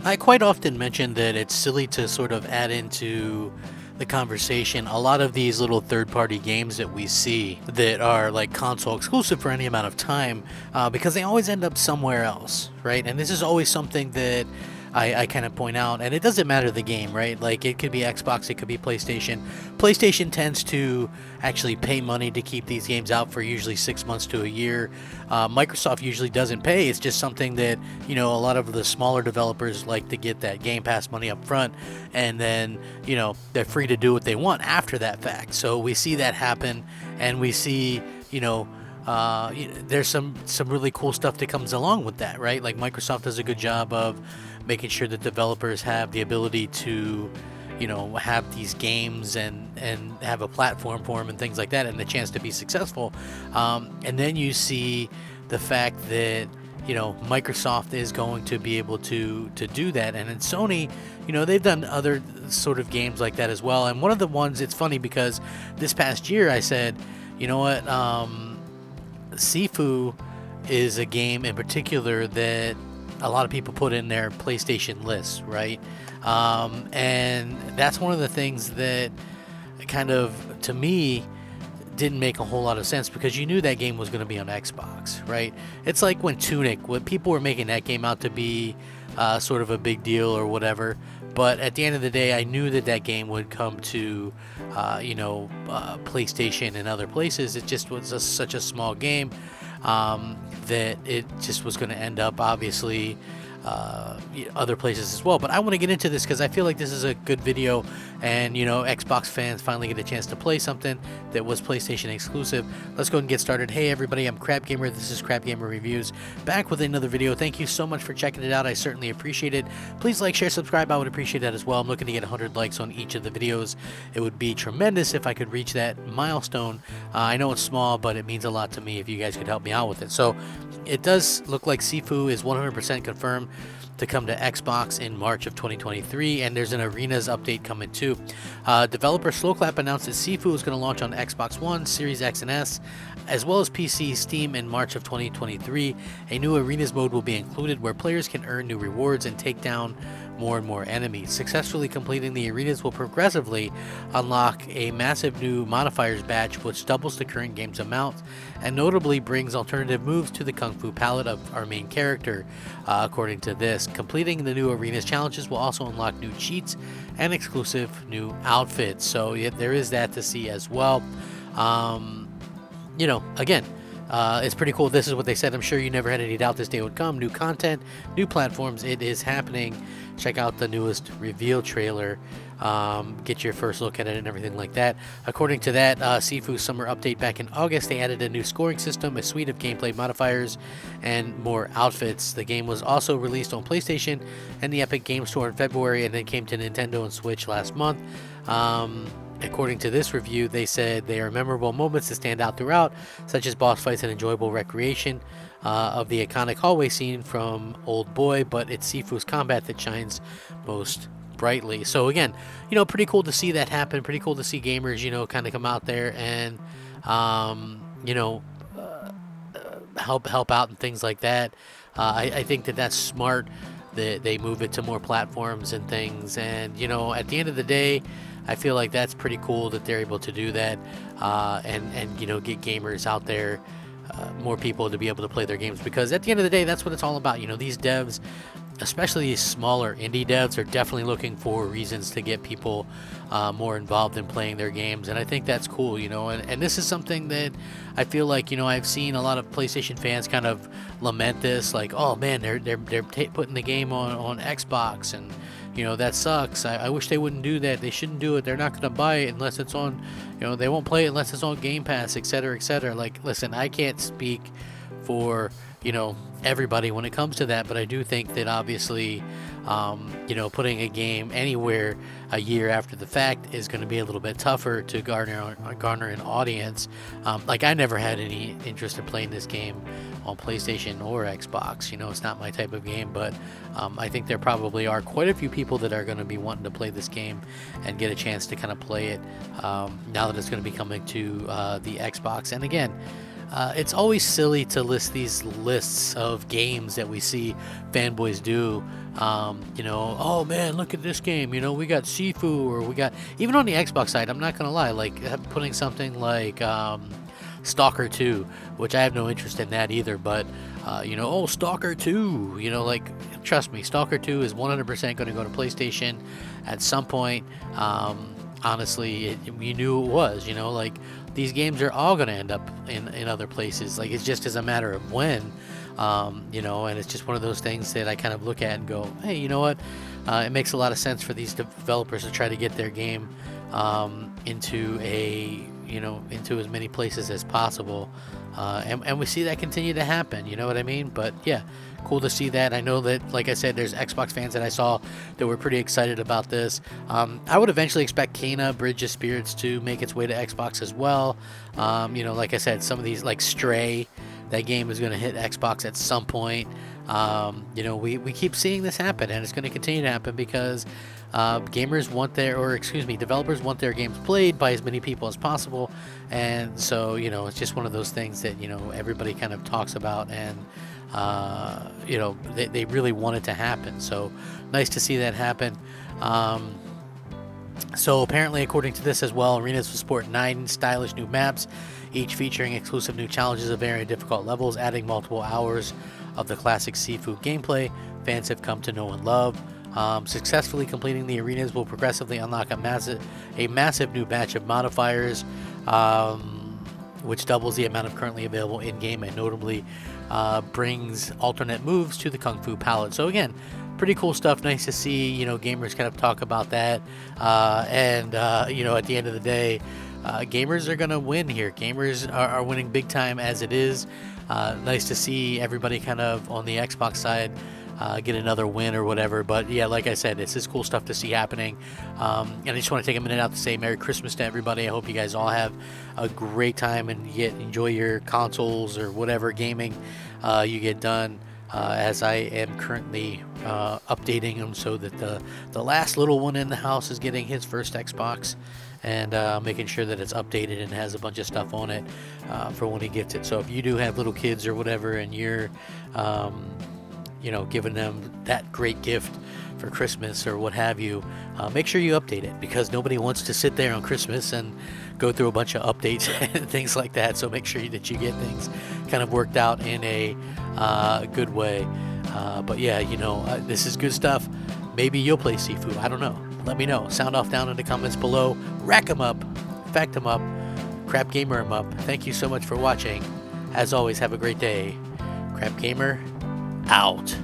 I quite often mention that it's silly to sort of add into the conversation a lot of these little third-party games that we see that are like console exclusive for any amount of time, because they always end up somewhere else, right? And this is always something that I kind of point out, and it doesn't matter the game, right? Like it could be Xbox, it could be PlayStation. PlayStation tends to actually pay money to keep these games out for usually 6 months to a year. Microsoft usually doesn't pay. It's just something that a lot of the smaller developers like to get that Game Pass money up front, and then they're free to do what they want after that fact. So we see that happen, and we see there's some really cool stuff that comes along with that, right? Like Microsoft does a good job of making sure that developers have the ability to have these games and have a platform for them and things like that, and the chance to be successful. And then you see the fact that Microsoft is going to be able to do that, and then Sony, they've done other sort of games like that as well. And one of the ones, it's funny because this past year I said, you know what, Sifu is a game in particular that a lot of people put in their PlayStation lists, right? And that's one of the things that kind of, to me, didn't make a whole lot of sense, because you knew that game was going to be on Xbox, right? It's like when when people were making that game out to be sort of a big deal or whatever. But at the end of the day, I knew that game would come to, PlayStation and other places. It just was such a small game that it just was going to end up, obviously, other places as well. But I want to get into this because I feel like this is a good video, and Xbox fans finally get a chance to play something that was PlayStation exclusive. Let's go and get started. Hey everybody, I'm Crab Gamer. This is Crab Gamer Reviews, back with another video. Thank you so much for checking it out. I certainly appreciate it. Please like, share, subscribe. I would appreciate that as well. I'm looking to get 100 likes on each of the videos. It would be tremendous if I could reach that milestone. I know it's small, but it means a lot to me if you guys could help me out with it. So it does look like Sifu is 100% confirmed to come to Xbox in March of 2023, and there's an Arenas update coming too. Developer Slowclap announced that Sifu is going to launch on Xbox One, Series X and S, as well as PC, Steam in March of 2023. A new Arenas mode will be included where players can earn new rewards and take down more and more enemies. Successfully completing the arenas will progressively unlock a massive new modifiers batch, which doubles the current game's amount and notably brings alternative moves to the Kung Fu palette of our main character. According to this, completing the new arenas challenges will also unlock new cheats and exclusive new outfits. So yeah, there is that to see as well. Again, it's pretty cool. This is what they said. I'm sure you never had any doubt this day would come. New content, new platforms. It is happening. Check out the newest reveal trailer. Get your first look at it and everything like that. According to that Sifu Summer Update back in August, they added a new scoring system, a suite of gameplay modifiers, and more outfits. The game was also released on PlayStation and the Epic Game Store in February, and then came to Nintendo and Switch last month. According to this review, they said they are memorable moments that stand out throughout, such as boss fights and enjoyable recreation of the iconic hallway scene from Old Boy, but it's Sifu's combat that shines most brightly. So again, pretty cool to see that happen. Pretty cool to see gamers, kind of come out there and, help out and things like that. I think that's smart that they move it to more platforms and things. And, at the end of the day, I feel like that's pretty cool that they're able to do that, and get gamers out there, more people to be able to play their games, because at the end of the day, that's what it's all about. These devs, especially these smaller indie devs, are definitely looking for reasons to get people more involved in playing their games, and I think that's cool. And this is something that I feel like I've seen a lot of PlayStation fans kind of lament this, like, oh man, they're putting the game on Xbox, and that sucks. I wish they wouldn't do that. They shouldn't do it. They're not going to buy it unless it's on, they won't play it unless it's on Game Pass, etc., etc. Like, listen, I can't speak for, everybody when it comes to that, but I do think that obviously, putting a game anywhere a year after the fact is going to be a little bit tougher to garner an audience. Like, I never had any interest in playing this game on PlayStation or Xbox. It's not my type of game, but I think there probably are quite a few people that are going to be wanting to play this game and get a chance to kind of play it now that it's going to be coming to the Xbox. And again, It's always silly to list these lists of games that we see fanboys do. Oh man, look at this game. We got Sifu, or we got, even on the Xbox side, I'm not gonna lie, like putting something like Stalker 2, which I have no interest in that either. But oh, Stalker 2, like, trust me, Stalker 2 is 100% going to go to PlayStation at some point. Honestly, you knew it was, like, these games are all going to end up in other places. Like, it's just as a matter of when, and it's just one of those things that I kind of look at and go, hey, you know what? It makes a lot of sense for these developers to try to get their game into as many places as possible. And we see that continue to happen, you know what I mean? But yeah, cool to see that. I know that, like I said, there's Xbox fans that I saw that were pretty excited about this. I would eventually expect Kena Bridge of Spirits to make its way to Xbox as well. Like I said, some of these, like Stray, that game is going to hit Xbox at some point. We keep seeing this happen, and it's going to continue to happen because developers want their games played by as many people as possible. And so, it's just one of those things that, everybody kind of talks about, and, they really want it to happen. So nice to see that happen. So apparently, according to this as well, arenas will support 9 stylish new maps, each featuring exclusive new challenges of varying difficult levels, adding multiple hours of the classic Seafood gameplay fans have come to know and love. Successfully completing the arenas will progressively unlock a massive new batch of modifiers, which doubles the amount of currently available in-game, and notably brings alternate moves to the Kung Fu palette. So again, pretty cool stuff. Nice to see, gamers kind of talk about that. At the end of the day, gamers are going to win here. Gamers are winning big time as it is. Nice to see everybody kind of on the Xbox side get another win or whatever. But yeah, like I said, this is cool stuff to see happening. And I just want to take a minute out to say Merry Christmas to everybody. I hope you guys all have a great time and enjoy your consoles or whatever gaming you get done. As I am currently updating them so that the last little one in the house is getting his first Xbox, and making sure that it's updated and has a bunch of stuff on it for when he gets it. So if you do have little kids or whatever, and you're giving them that great gift for Christmas or what have you, make sure you update it, because nobody wants to sit there on Christmas and go through a bunch of updates and things like that. So make sure that you get things kind of worked out in a good way. But yeah, this is good stuff. Maybe you'll play Seafood. I don't know. Let me know. Sound off down in the comments below. Rack 'em up. Fact 'em up. Crap Gamer 'em up. Thank you so much for watching. As always, have a great day. Crap Gamer out.